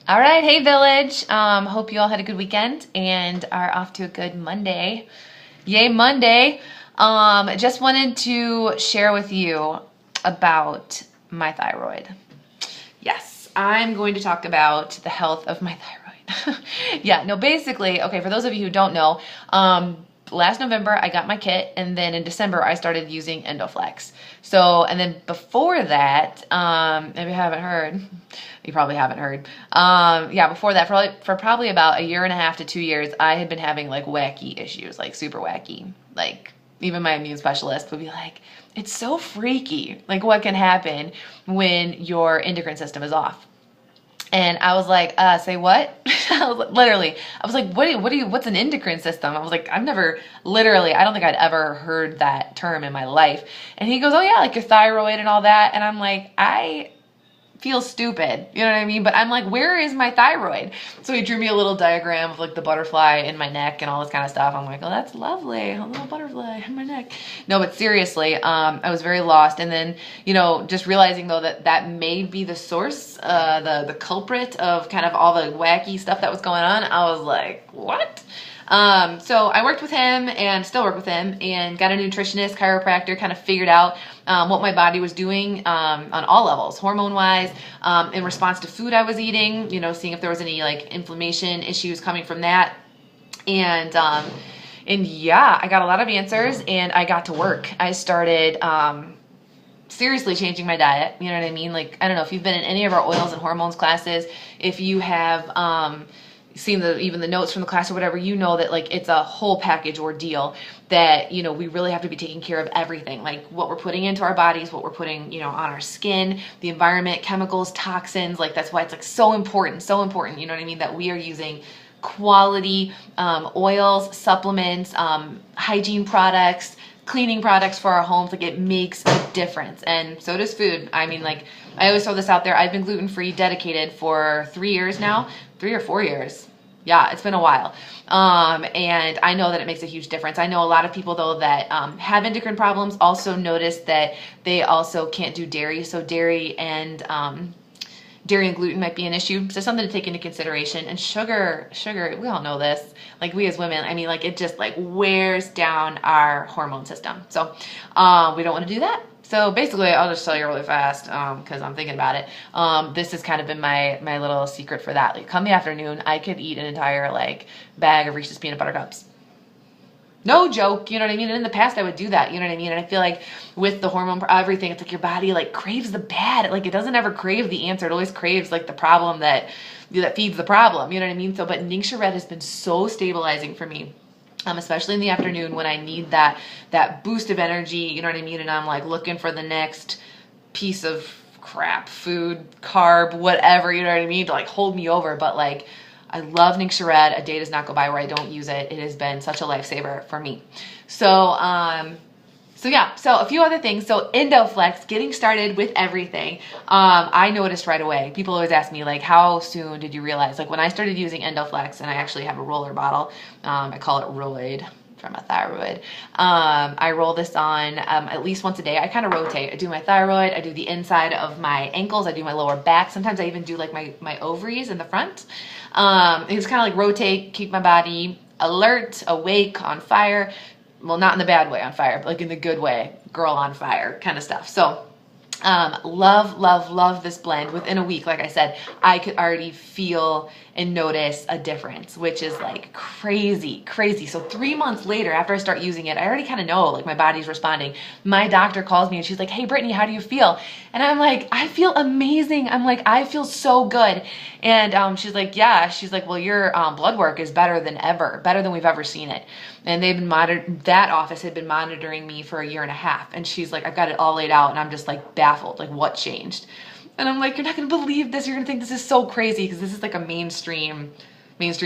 All right, hey village. Hope you all had a good weekend and are off to a good Monday. Yay, Monday. Just wanted to share with you about my thyroid. Yes, I'm going to talk about the health of my thyroid. Yeah, no, basically, okay, for those of you who don't know, last November I got my kit, and then in December I started using Endoflex. So, and then before that, if you haven't heard, you probably haven't heard. Yeah, before that, for probably about a year and a half to 2 years, I had been having like wacky issues, like super wacky. Like even my immune specialist would be like, "It's so freaky, like what can happen when your endocrine system is off." And I was like, say what? Literally, I was like, what's an endocrine system? I was like, I don't think I'd ever heard that term in my life. And he goes, oh yeah, like your thyroid and all that. And I'm like, I feel stupid, you know what I mean? But I'm like, where is my thyroid? So he drew me a little diagram of like the butterfly in my neck and all this kind of stuff. I'm like, oh, that's lovely, a little butterfly in my neck. No, but seriously, I was very lost. And then, just realizing though that may be the source, the culprit of kind of all the wacky stuff that was going on. I was like, what? So I worked with him and still work with him and got a nutritionist, chiropractor, kind of figured out what my body was doing on all levels, hormone-wise, in response to food I was eating, seeing if there was any like inflammation issues coming from that. And yeah, I got a lot of answers and I got to work. I started seriously changing my diet. You know what I mean? Like, I don't know if you've been in any of our oils and hormones classes, if you have seen even the notes from the class or whatever, that like it's a whole package ordeal that, we really have to be taking care of everything, like what we're putting into our bodies, what we're putting, on our skin, the environment, chemicals, toxins. Like that's why it's like so important, you know what I mean, that we are using quality oils, supplements, hygiene products, cleaning products for our homes. Like it makes a difference. And so does food. I mean, like I always throw this out there. I've been gluten-free dedicated for 3 years now, 3 or 4 years. Yeah, it's been a while. And I know that it makes a huge difference. I know a lot of people though that have endocrine problems also notice that they also can't do dairy. So dairy and gluten might be an issue. So something to take into consideration. And sugar, we all know this. Like we as women, I mean, like it just like wears down our hormone system. So we don't want to do that. So basically, I'll just tell you really fast because I'm thinking about it. This has kind of been my little secret for that. Like come the afternoon, I could eat an entire like bag of Reese's peanut butter cups. No joke, you know what I mean? And in the past I would do that, you know what I mean? And I feel like with the hormone, everything, it's like your body like craves the bad. Like it doesn't ever crave the answer. It always craves like the problem that feeds the problem, you know what I mean? So, but Ningxia Red has been so stabilizing for me. Especially in the afternoon when I need that boost of energy, you know what I mean? And I'm like looking for the next piece of crap, food, carb, whatever, you know what I mean? To like hold me over. But like, I love Ningxia Red. A day does not go by where I don't use it. It has been such a lifesaver for me. So yeah, so a few other things. So Endoflex, getting started with everything. I noticed right away. People always ask me like, how soon did you realize? Like when I started using Endoflex, and I actually have a roller bottle. I call it Roid for my thyroid. I roll this on at least once a day. I kind of rotate. I do my thyroid. I do the inside of my ankles. I do my lower back. Sometimes I even do like my ovaries in the front. It's kind of like rotate, keep my body alert, awake, on fire. Well, not in the bad way on fire, but like in the good way, girl on fire kind of stuff. So love this blend. Within a week, like I said, I could already feel and notice a difference, which is like crazy. So 3 months later, after I start using it, I already kind of know like my body's responding. My doctor calls me and she's like, hey, Brittany, how do you feel? And I'm like, I feel amazing. I'm like, I feel so good. And she's like, yeah. She's like, well, your blood work is better than ever, better than we've ever seen it. And they've been that office had been monitoring me for a year and a half. And she's like, I've got it all laid out. And I'm just like baffled, like what changed? And I'm like, you're not going to believe this. You're going to think this is so crazy because this is like a mainstream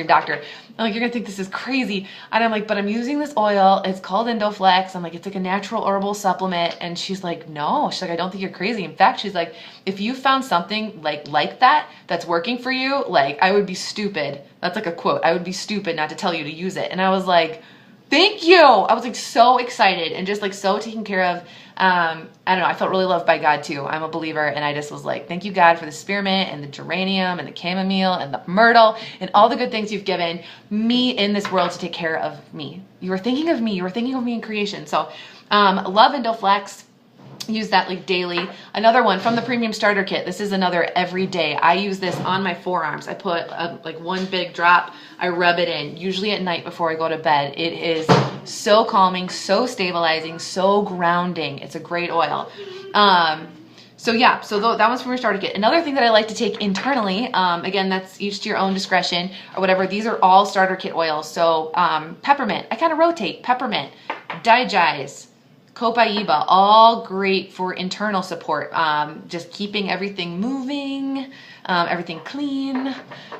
doctor. I'm like, you're going to think this is crazy. And I'm like, but I'm using this oil. It's called Endoflex. I'm like, it's like a natural herbal supplement. And she's like, no. She's like, I don't think you're crazy. In fact, she's like, if you found something like that that's working for you, like I would be stupid. That's like a quote. I would be stupid not to tell you to use it. And I was like, Thank you. I was like so excited and just like so taken care of. I don't know. I felt really loved by God too. I'm a believer, and I just was like, thank you, God, for the spearmint and the geranium and the chamomile and the myrtle and all the good things you've given me in this world to take care of me. You were thinking of me. You were thinking of me in creation. So, love Endoflex. Use that like daily. Another one from the premium starter kit. This is another every day. I use this on my forearms. I put like one big drop. I rub it in, usually at night before I go to bed. It is so calming, so stabilizing, so grounding. It's a great oil. So yeah, so that one's from your starter kit. Another thing that I like to take internally, again, that's each to your own discretion or whatever. These are all starter kit oils. So peppermint, I kind of rotate. Peppermint, digize, Copaiba, all great for internal support, just keeping everything moving, everything clean,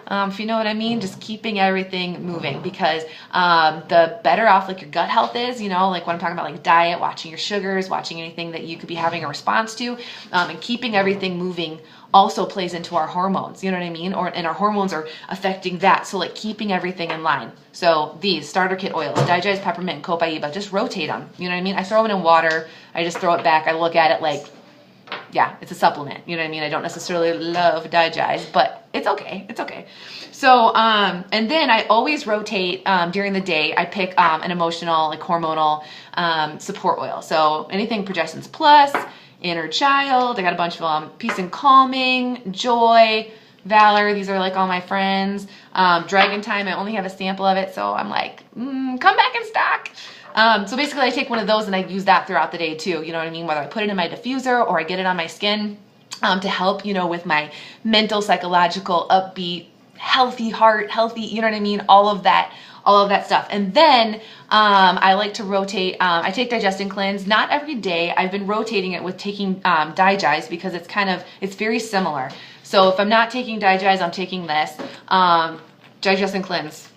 if you know what I mean, just keeping everything moving, because the better off like your gut health is, you know, like when I'm talking about like diet, watching your sugars, watching anything that you could be having a response to, and keeping everything moving also plays into our hormones, you know what I mean? And our hormones are affecting that. So like keeping everything in line. So these starter kit oils, Digest, Peppermint, and Copaiba, just rotate them. You know what I mean? I throw them in water. I just throw it back. I look at it like, yeah, it's a supplement. You know what I mean? I don't necessarily love Digest, but it's okay. It's okay. So, and then I always rotate during the day. I pick an emotional, like hormonal support oil. So anything Progestins Plus, Inner Child, I got a bunch of them. Peace and Calming, Joy, Valor, these are like all my friends. Dragon Time, I only have a sample of it, so I'm like, come back in stock. So basically I take one of those and I use that throughout the day too, you know what I mean? Whether I put it in my diffuser or I get it on my skin to help, you know, with my mental, psychological, upbeat, healthy heart, healthy, you know what I mean? All of that stuff. And then I like to rotate. I take Digest and Cleanse, not every day. I've been rotating it with taking Digest because it's very similar. So if I'm not taking Digest, I'm taking this. Digest and Cleanse.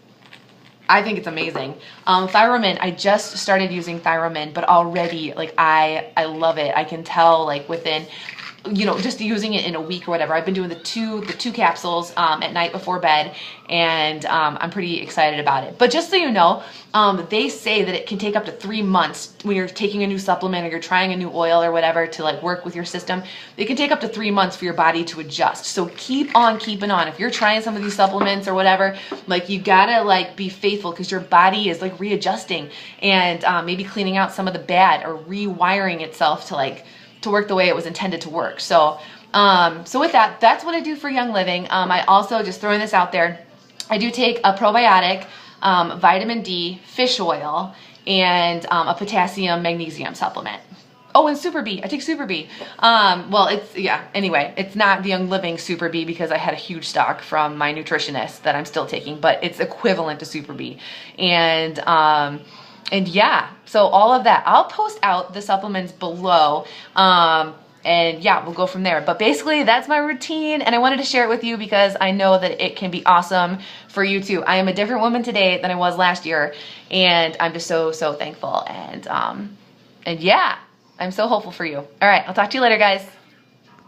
I think it's amazing. Thyromin, I just started using Thyromin, but already like I love it. I can tell like within, you know, just using it in a week or whatever. I've been doing the two capsules at night before bed, and I'm pretty excited about it. But just so you know, they say that it can take up to 3 months when you're taking a new supplement or you're trying a new oil or whatever to like work with your system. It can take up to 3 months for your body to adjust. So keep on keeping on. If you're trying some of these supplements or whatever, like you gotta like be faithful because your body is like readjusting and maybe cleaning out some of the bad or rewiring itself to work the way it was intended to work. So, so with that, that's what I do for Young Living. I also, just throwing this out there, I do take a probiotic, vitamin D, fish oil, and a potassium magnesium supplement. Oh, and Super B. I take Super B. Well, anyway, it's not the Young Living Super B because I had a huge stock from my nutritionist that I'm still taking, but it's equivalent to Super B. And yeah, so all of that. I'll post out the supplements below. And yeah, we'll go from there. But basically, that's my routine, and I wanted to share it with you because I know that it can be awesome for you too. I am a different woman today than I was last year, and I'm just so thankful. And yeah, I'm so hopeful for you. All right, I'll talk to you later, guys.